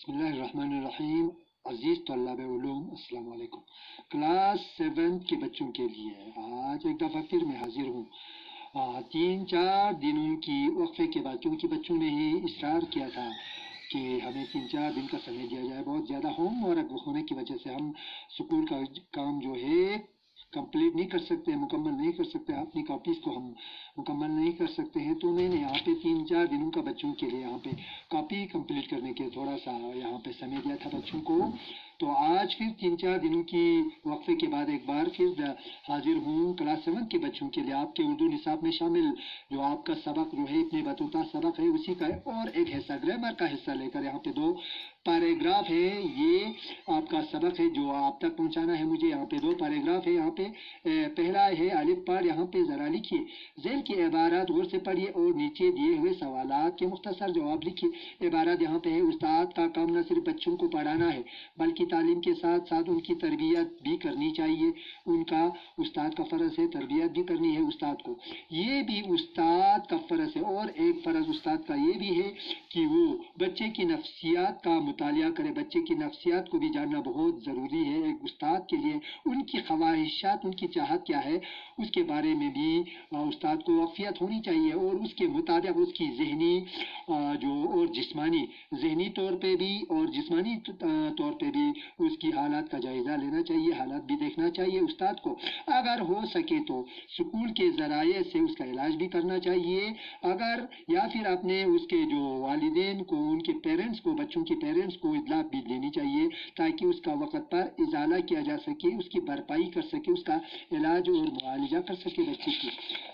بسم اللہ الرحمن الرحیم. عزیز طلاب علوم السلام علیکم. کلاس 7 کے بچوں کے لیے آج ایک دفعہ پھر میں حاضر ہوں. 3-4 دنوں کی وقفے کے بعد، کیونکہ بچوں نے ہی اصرار کیا تھا کہ ہمیں 3-4 دن کا سمے دیا جائے. بہت زیادہ ہوم ورک ہونے کی وجہ سے ہم اسکول کا کام جو ہے کمپلیٹ نہیں کر سکتے، مکمل نہیں کر سکتے، اپنی کاپیز کو ہم مکمل نہیں کر سکتے ہیں. تو میں نے یہاں پہ 3-4 دنوں کا بچوں کے لیے یہاں پہ کاپی کمپلیٹ کرنے کے تھوڑا سا یہاں پہ سمے دیا تھا بچوں کو. تو آج پھر 3-4 دنوں کی وقفے کے بعد ایک بار پھر حاضر ہوں کلاس 7 کے بچوں کے لیے. آپ کے اردو نصاب میں شامل جو آپ کا سبق جو ہے اتنے بطوطہ سبق ہے، اسی کا اور ایک حصہ گرامر کا حصہ لے کر یہاں پہ 2 پیراگراف ہے. یہ آپ کا سبق ہے جو آپ تک پہنچانا ہے مجھے. یہاں پہ 2 پیراگراف ہے. یہاں پہ پہلا ہے الف پڑھ. یہاں پہ ذرا لکھیے، ذیل کی عبارات غور سے پڑھیے اور نیچے دیے ہوئے سوالات کے مختصر جواب لکھیے. عبارات یہاں پہ ہے: استاد کا کام نہ صرف بچوں کو پڑھانا ہے بلکہ تعلیم کے ساتھ ساتھ ان کی تربیت بھی کرنی چاہیے. ان کا استاد کا فرض ہے تربیت بھی کرنی ہے استاد کو. یہ بھی استاد کا فرض ہے. اور ایک فرض استاد کا یہ بھی ہے کہ وہ بچے کی نفسیات کا مطالعہ کرے. بچے کی نفسیات کو بھی جاننا بہت ضروری ہے ایک استاد کے لیے. ان کی خواہشات، ان کی چاہت کیا ہے، اس کے بارے میں بھی استاد کو واقفیت ہونی چاہیے اور اس کے مطابق اس کی ذہنی جو اور جسمانی، ذہنی طور پہ بھی اور جسمانی طور پہ بھی اس کی حالات کا جائزہ لینا چاہیے، حالات بھی دیکھنا چاہیے استاد کو. اگر ہو سکے تو اسکول کے ذرائع سے اس کا علاج بھی کرنا چاہیے، اگر یا پھر اپنے اس کے جو والدین کو، ان کے پیرنٹس کو، بچوں کے پیرنٹس کو اطلاع بھی دینی چاہیے تاکہ اس کا وقت پر ازالہ کیا جا سکے، اس کی بھرپائی کر سکے، اس کا علاج اور معالجہ کر سکے بچے کی،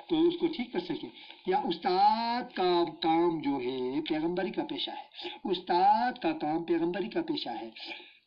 تو اس کو ٹھیک کر سکے. یا استاد کا کام جو ہے پیغمبری کا پیشہ ہے. استاد کا کام پیغمبری کا پیشہ ہے،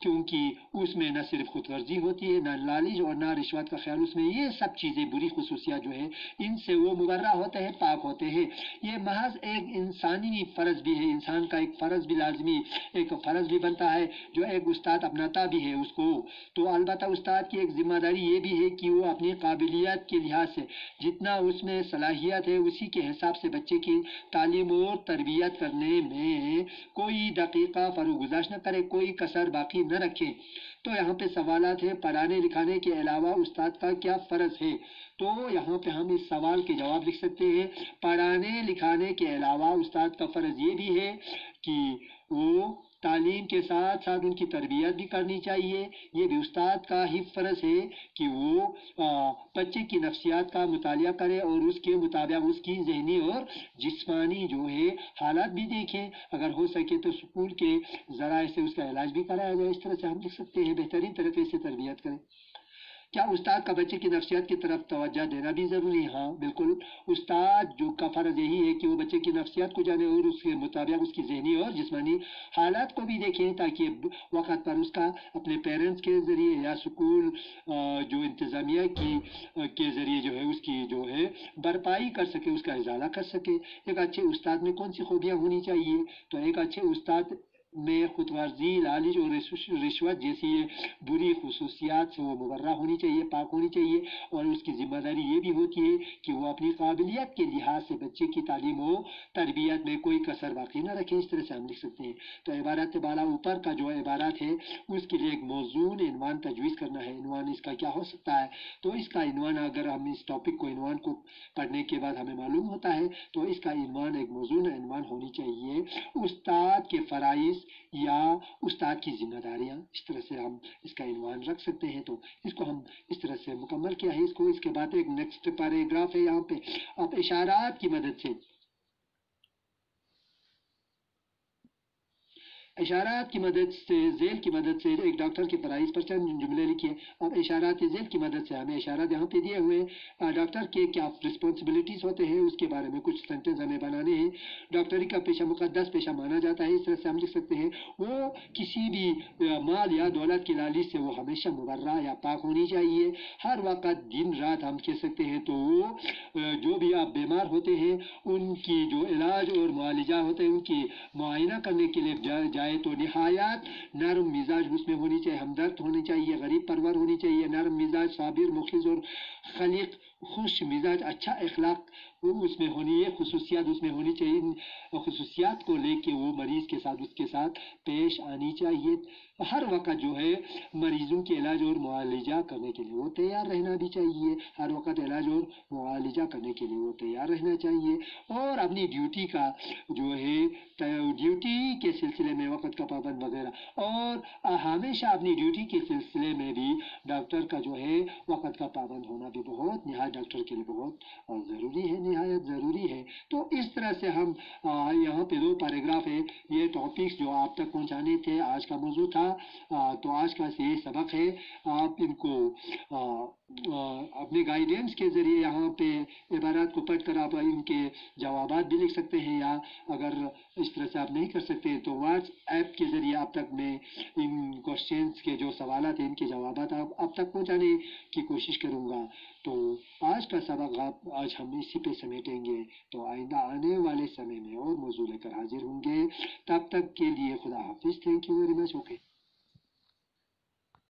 کیونکہ اس میں نہ صرف خود غرضی ہوتی ہے، نہ لالچ اور نہ رشوت کا خیال. اس میں یہ سب چیزیں، بری خصوصیات جو ہے، ان سے وہ مبرہ ہوتے ہیں، پاک ہوتے ہیں. یہ محض ایک انسانی فرض بھی ہے. انسان کا ایک فرض بھی لازمی، ایک فرض بھی بنتا ہے جو ایک استاد اپناتا بھی ہے اس کو. تو البتہ استاد کی ایک ذمہ داری یہ بھی ہے کہ وہ اپنی قابلیت کے لحاظ سے جتنا اس میں صلاحیت ہے اسی کے حساب سے بچے کی تعلیم اور تربیت کرنے میں کوئی دقیقہ فروگزاش نہ کرے، کوئی کسر باقی نہ رکھے. تو یہاں پہ سوالات ہیں: پڑھانے لکھانے کے علاوہ استاد کا کیا فرض ہے؟ تو یہاں پہ ہم اس سوال کے جواب لکھ سکتے ہیں: پڑھانے لکھانے کے علاوہ استاد کا فرض یہ بھی ہے کہ وہ تعلیم کے ساتھ ساتھ ان کی تربیت بھی کرنی چاہیے. یہ بھی استاد کا ہی فرض ہے کہ وہ بچے کی نفسیات کا مطالعہ کرے اور اس کے مطابق اس کی ذہنی اور جسمانی جو ہے حالات بھی دیکھیں. اگر ہو سکے تو اسکول کے ذرائع سے اس کا علاج بھی کرایا جائے. اس طرح سے ہم لکھ سکتے ہیں: بہترین طریقے سے تربیت کریں. کیا استاد کا بچے کی نفسیات کی طرف توجہ دینا بھی ضروری ہے؟ ہاں بالکل. استاد جو کا فرض یہی ہے کہ وہ بچے کی نفسیات کو جانے اور اس کے مطابق اس کی ذہنی اور جسمانی حالات کو بھی دیکھیں تاکہ وقت پر اس کا اپنے پیرنٹس کے ذریعے یا اسکول جو انتظامیہ کے ذریعے جو ہے اس کی جو ہے بھرپائی کر سکے، اس کا ازالہ کر سکے. ایک اچھے استاد میں کون سی خوبیاں ہونی چاہیے؟ تو ایک اچھے استاد میں خود غرضی، لالچ اور رشوت جیسی بری خصوصیات سے وہ مبرہ ہونی چاہیے، پاک ہونی چاہیے. اور اس کی ذمہ داری یہ بھی ہوتی ہے کہ وہ اپنی قابلیت کے لحاظ سے بچے کی تعلیم و تربیت میں کوئی کسر باقی نہ رکھے. اس طرح سے ہم لکھ سکتے ہیں. تو عبارت بالا اوپر کا جو عبارات ہے اس کے لیے ایک موزون عنوان تجویز کرنا ہے. عنوان اس کا کیا ہو سکتا ہے؟ تو اس کا عنوان، اگر ہم اس ٹاپک کو، عنوان کو پڑھنے کے بعد ہمیں معلوم ہوتا ہے تو اس کا عنوان ایک موزون عنوان ہونی چاہیے: استاد کے فرائض یا استاد کی ذمہ داریاں. اس طرح سے ہم اس کا عنوان رکھ سکتے ہیں. تو اس کو ہم اس طرح سے مکمل کیا ہے اس کو. اس کے بعد ایک نیکسٹ پیراگراف ہے یہاں پہ. اب اشارات کی مدد سے، اشارات کی مدد سے، ذیل کی مدد سے ایک ڈاکٹر کے فرائض پر چند جملے لکھیے. اب اشارات ذیل کی مدد سے ہمیں اشارات یہاں پہ دیے ہوئے ڈاکٹر کے کیا رسپانسبلٹیز ہوتے ہیں اس کے بارے میں کچھ سینٹنس ہمیں بنانے ہیں. ڈاکٹری کا پیشہ مقدس پیشہ مانا جاتا ہے. اس طرح سے ہم لکھ سکتے ہیں: وہ کسی بھی مال یا دولت کی لالچ سے وہ ہمیشہ مبرہ یا پاک ہونی چاہیے. ہر وقت دن رات ہم کہہ سکتے ہیں. تو وہ جو بھی آپ بیمار ہوتے ہیں ان کی جو علاج اور معالجہ ہوتے ہیں ان کی معائنہ کرنے کے لیے جائے تو نہایت نرم مزاج اس میں ہونی چاہیے، ہمدرد ہونی چاہیے، غریب پرور ہونی چاہیے، نرم مزاج، صابر، مخلص اور خلیق خوش مزاج، اچھا اخلاق وہ اس میں ہونی ہے، خصوصیات اس میں ہونی چاہیے. ان خصوصیات کو لے کے وہ مریض کے ساتھ اس کے ساتھ پیش آنی چاہیے. ہر وقت جو ہے مریضوں کے علاج اور معالجہ کرنے کے لیے وہ تیار رہنا بھی چاہیے. ہر وقت علاج اور معالجہ کرنے کے لیے وہ تیار رہنا چاہیے. اور اپنی ڈیوٹی کا جو ہے ڈیوٹی کے سلسلے میں وقت کا پابند وغیرہ، اور ہمیشہ اپنی ڈیوٹی کے سلسلے میں بھی ڈاکٹر کا جو ہے وقت کا پابند ہونا بھی بہت نہایت ڈاکٹر کے لیے بہت ضروری ہے، نہایت ضروری ہے. تو اس طرح سے ہم یہاں پہ 2 پیراگراف ہے، یہ ٹاپکس جو آپ تک پہنچانے تھے، آج کا موضوع تھا. تو آج کا یہ سبق ہے، آپ ان کو اپنے گائیڈنس کے ذریعے یہاں پہ عبارات کو پڑھ کر آپ ان کے جوابات بھی لکھ سکتے ہیں، یا اگر اس طرح سے آپ نہیں کر سکتے تو واٹس ایپ کے ذریعے آپ تک میں ان کوشچنس کے جو سوالات ہیں ان کے جوابات آپ تک پہنچانے کی کوشش کروں گا. تو آج کا سبق آج ہم اسی پہ سمیٹیں گے. تو آئندہ آنے والے سمے میں اور موضوع لے کر حاضر ہوں گے. تب تک کے لیے خدا حافظ. Thank you very much. Okay.